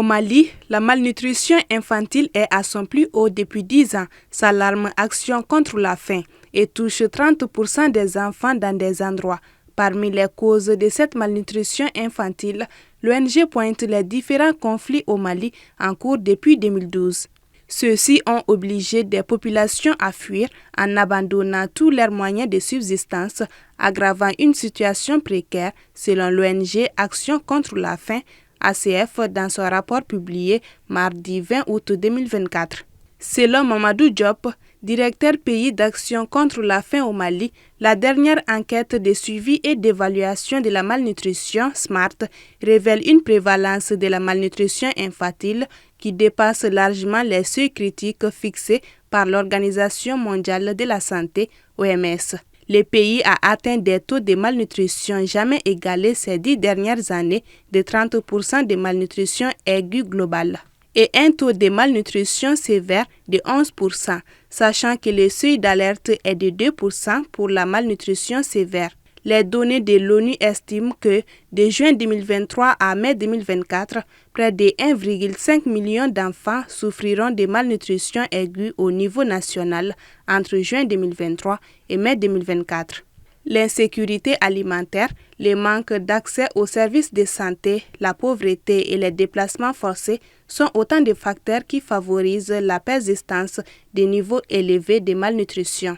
Au Mali, la malnutrition infantile est à son plus haut depuis 10 ans, s'alarme Action contre la faim, et touche 30% des enfants dans des endroits. Parmi les causes de cette malnutrition infantile, l'ONG pointe les différents conflits au Mali en cours depuis 2012. Ceux-ci ont obligé des populations à fuir en abandonnant tous leurs moyens de subsistance, aggravant une situation précaire, selon l'ONG Action contre la faim, ACF, dans son rapport publié mardi 20 août 2024. Selon Mamadou Diop, directeur pays d'Action contre la faim au Mali, la dernière enquête de suivi et d'évaluation de la malnutrition, SMART, révèle une prévalence de la malnutrition infantile qui dépasse largement les seuils critiques fixés par l'Organisation mondiale de la santé, OMS. Le pays a atteint des taux de malnutrition jamais égalés ces 10 dernières années, de 30% de malnutrition aiguë globale et un taux de malnutrition sévère de 11%, sachant que le seuil d'alerte est de 2% pour la malnutrition sévère. Les données de l'ONU estiment que, de juin 2023 à mai 2024, près de 1,5 million d'enfants souffriront de malnutrition aiguë au niveau national entre juin 2023 et mai 2024. L'insécurité alimentaire, le manque d'accès aux services de santé, la pauvreté et les déplacements forcés sont autant de facteurs qui favorisent la persistance des niveaux élevés de malnutrition.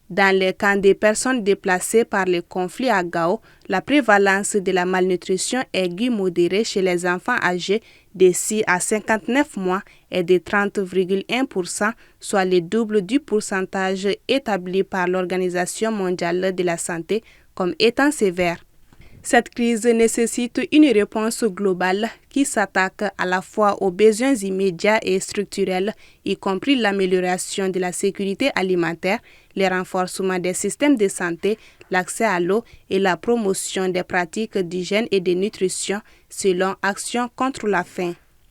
Dans les camps des personnes déplacées par le conflit à Gao, la prévalence de la malnutrition aiguë modérée chez les enfants âgés de 6 à 59 mois est de 30,1%, soit le double du pourcentage établi par l'Organisation mondiale de la santé comme étant sévère. Cette crise nécessite une réponse globale qui s'attaque à la fois aux besoins immédiats et structurels, y compris l'amélioration de la sécurité alimentaire, le renforcement des systèmes de santé, l'accès à l'eau et la promotion des pratiques d'hygiène et de nutrition, selon Action contre la faim.